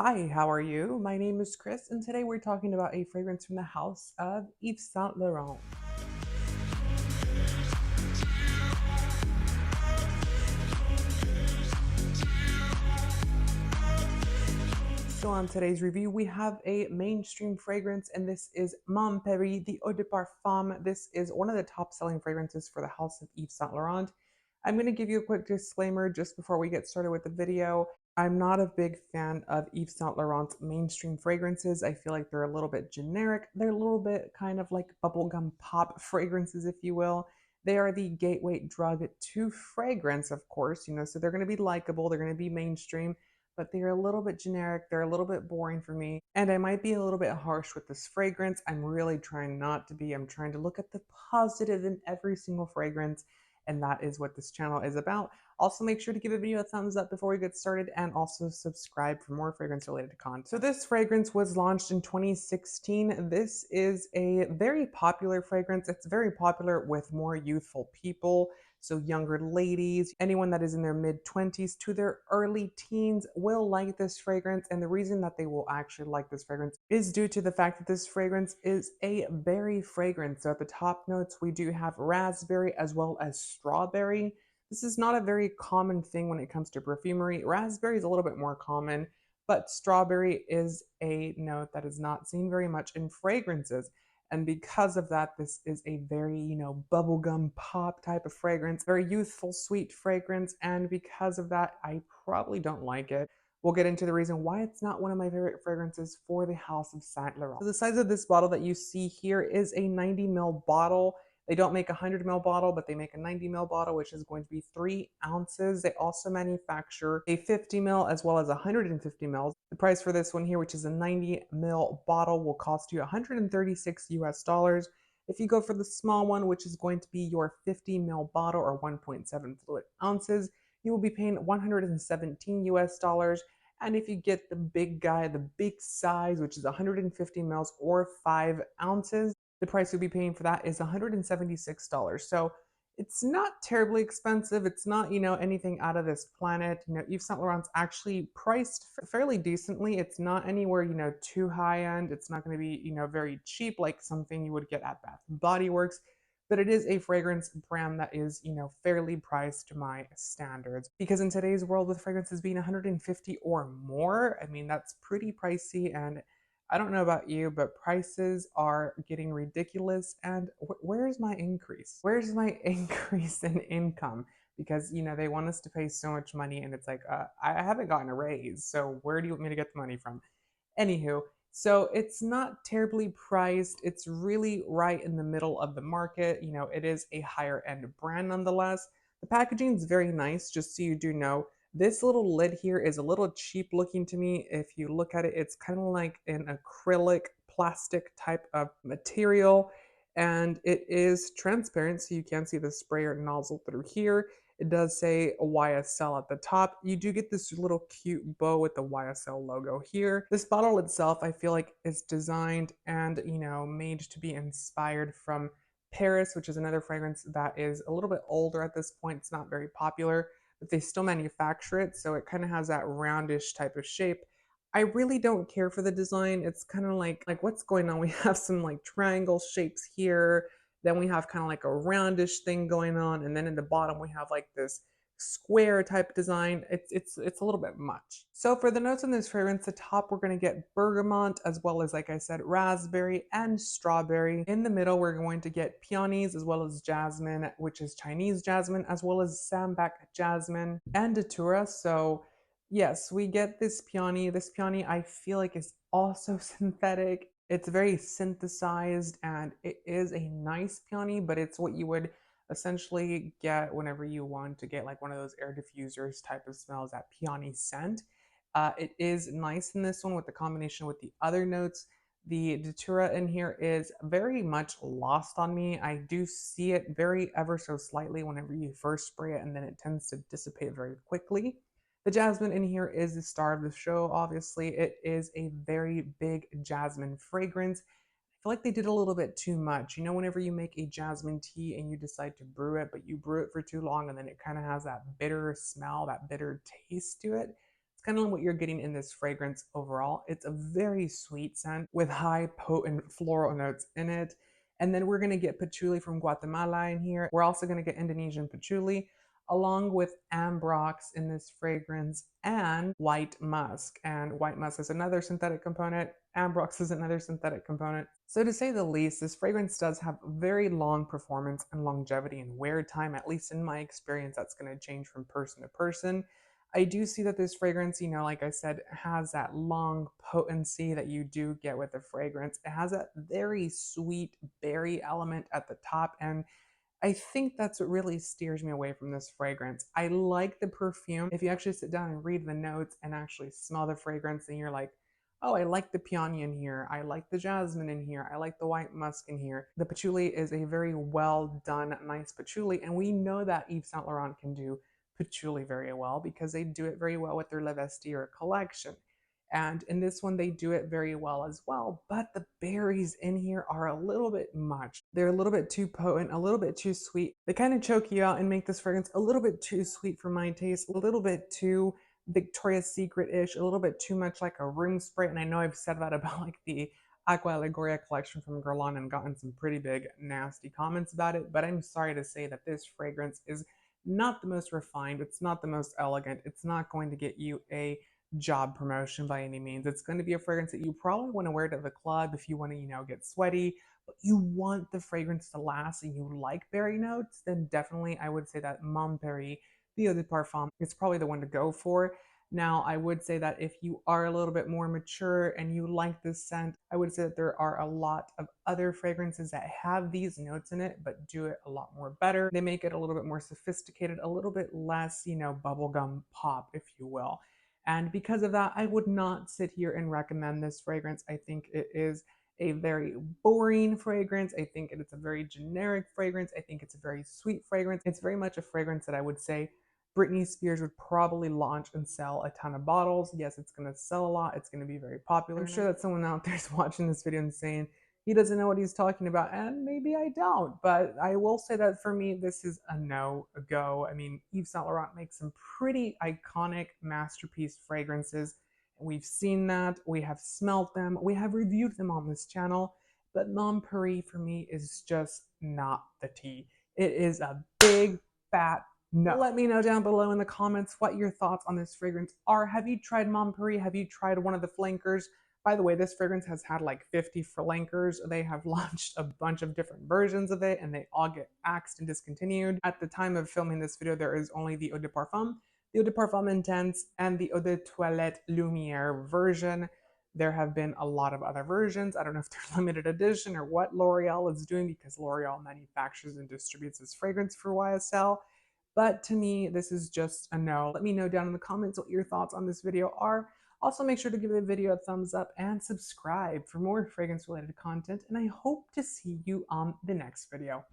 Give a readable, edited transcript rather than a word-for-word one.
Hi, how are you? My name is Chris, and today we're talking about a fragrance from the house of Yves Saint Laurent. So, on today's review, we have a mainstream fragrance, and this is Mon Perry, the Eau De Parfum. This is one of the top selling fragrances for the house of Yves Saint Laurent. I'm going to give you a quick disclaimer just before we get started with the video. I'm not a big fan of Yves Saint Laurent's mainstream fragrances. I feel like they're a little bit generic. They're a little bit kind of like bubblegum pop fragrances, if you will. They are the gateway drug to fragrance, of course, so they're going to be likable, they're going to be mainstream, but they're a little bit generic. They're a little bit boring for me. And I might be a little bit harsh with this fragrance. I'm really trying not to be. I'm trying to look at the positive in every single fragrance. And that is what this channel is about. Also, make sure to give a video a thumbs up before we get started and also subscribe for more fragrance related content. So, this fragrance was launched in 2016. This is a very popular fragrance. It's very popular with more youthful people. So, younger ladies, anyone that is in their mid 20s to their early teens will like this fragrance. And the reason that they will actually like this fragrance is due to the fact that this fragrance is a berry fragrance. So, at the top notes, we do have raspberry as well as strawberry. This is not a very common thing when it comes to perfumery. Raspberry is a little bit more common, but strawberry is a note that is not seen very much in fragrances. And because of that, this is a very, bubblegum pop type of fragrance, very youthful, sweet fragrance. And because of that, I probably don't like it. We'll get into the reason why it's not one of my favorite fragrances for the House of Saint Laurent. So the size of this bottle that you see here is a 90 ml bottle. They don't make a 100 ml bottle, but they make a 90 ml bottle, which is going to be 3 ounces. They also manufacture a 50 ml as well as 150 ml. The price for this one here, which is a 90 ml bottle, will cost you 136 US dollars. If you go for the small one, which is going to be your 50 ml bottle or 1.7 fluid ounces, you will be paying 117 US dollars. And if you get the big guy, the big size, which is 150 mils or 5 ounces, the price you'll be paying for that is $176. So it's not terribly expensive. It's not, anything out of this planet. Yves Saint Laurent's actually priced fairly decently. It's not anywhere, too high end. It's not going to be, very cheap like something you would get at Bath and Body Works, but it is a fragrance brand that is, fairly priced to my standards. Because in today's world, with fragrances being 150 or more, I mean, that's pretty pricey. And I don't know about you, but prices are getting ridiculous. And where's my increase? Where's my increase in income? Because, they want us to pay so much money, and it's like, I haven't gotten a raise. So where do you want me to get the money from? Anywho, so it's not terribly priced. It's really right in the middle of the market. It is a higher end brand nonetheless. The packaging is very nice, just so you do know. This little lid here is a little cheap looking to me. If you look at it, it's kind of like an acrylic plastic type of material, and it is transparent, so you can see the sprayer nozzle through here. It does say YSL at the top. You do get this little cute bow with the YSL logo here. This bottle itself, I feel like, is designed and, made to be inspired from Paris, which is another fragrance that is a little bit older at this point. It's not very popular, but they still manufacture it. So it kind of has that roundish type of shape. I really don't care for the design. It's kind of like what's going on? We have some like triangle shapes here, then we have kind of like a roundish thing going on, and then in the bottom we have like this square type design. It's a little bit much. So for the notes in this fragrance, the top we're going to get bergamot as well as, like I said, raspberry and strawberry. In the middle we're going to get peonies as well as jasmine, which is Chinese jasmine, as well as sambac jasmine and datura. So yes, we get this peony. This peony I feel like is also synthetic. It's very synthesized and it is a nice peony, but it's what you would essentially get whenever you want to get like one of those air diffusers type of smells, that peony scent. It is nice in this one with the combination with the other notes. The datura in here is very much lost on me. I do see it very ever so slightly whenever you first spray it, and then it tends to dissipate very quickly. The jasmine in here is the star of the show, obviously. It is a very big jasmine fragrance. I feel like they did a little bit too much. Whenever you make a jasmine tea and you decide to brew it, but you brew it for too long and then it kind of has that bitter smell, that bitter taste to it. It's kind of what you're getting in this fragrance overall. It's a very sweet scent with high potent floral notes in it. And then we're going to get patchouli from Guatemala in here. We're also going to get Indonesian patchouli along with ambrox in this fragrance and white musk. And white musk is another synthetic component. Ambrox is another synthetic component. So to say the least, this fragrance does have very long performance and longevity and wear time, at least in my experience. That's going to change from person to person. I do see that this fragrance, like I said, has that long potency that you do get with the fragrance. It has that very sweet berry element at the top, and I think that's what really steers me away from this fragrance. I like the perfume. If you actually sit down and read the notes and actually smell the fragrance, then you're like, oh, I like the peony in here. I like the jasmine in here. I like the white musk in here. The patchouli is a very well done, nice patchouli. And we know that Yves Saint Laurent can do patchouli very well because they do it very well with their Le Vestiaire collection. And in this one, they do it very well as well. But the berries in here are a little bit much. They're a little bit too potent, a little bit too sweet. They kind of choke you out and make this fragrance a little bit too sweet for my taste, a little bit too Victoria's Secret-ish, a little bit too much like a room spray. And I know I've said that about like the Aqua Allegoria collection from Guerlain and gotten some pretty big nasty comments about it. But I'm sorry to say that this fragrance is not the most refined. It's not the most elegant. It's not going to get you a job promotion by any means. It's going to be a fragrance that you probably want to wear to the club if you want to, get sweaty, but you want the fragrance to last and you like berry notes, then definitely I would say that Mon Perry, the Eau De Parfum, is probably the one to go for. Now, I would say that if you are a little bit more mature and you like this scent, I would say that there are a lot of other fragrances that have these notes in it, but do it a lot more better. They make it a little bit more sophisticated, a little bit less, bubblegum pop, if you will. And because of that, I would not sit here and recommend this fragrance. I think it is a very boring fragrance. I think it's a very generic fragrance. I think it's a very sweet fragrance. It's very much a fragrance that I would say Britney Spears would probably launch and sell a ton of bottles. Yes, it's going to sell a lot. It's going to be very popular. I'm sure that someone out there is watching this video and saying, he doesn't know what he's talking about, and maybe I don't, but I will say that for me, this is a no, a go. I mean, Yves Saint Laurent makes some pretty iconic masterpiece fragrances, and we've seen that, we have smelled them, we have reviewed them on this channel, but Mon Perry for me is just not the tea. It is a big, fat no. Let me know down below in the comments what your thoughts on this fragrance are. Have you tried Mon Perry? Have you tried one of the flankers? By the way, this fragrance has had like 50 flankers. They have launched a bunch of different versions of it and they all get axed and discontinued. At the time of filming this video, there is only the Eau De Parfum, the Eau De Parfum Intense, and the Eau de Toilette Lumiere version. There have been a lot of other versions. I don't know if they're limited edition or what L'Oreal is doing because L'Oreal manufactures and distributes this fragrance for YSL. But to me, this is just a no. Let me know down in the comments what your thoughts on this video are. Also, make sure to give the video a thumbs up and subscribe for more fragrance-related content, and I hope to see you on the next video.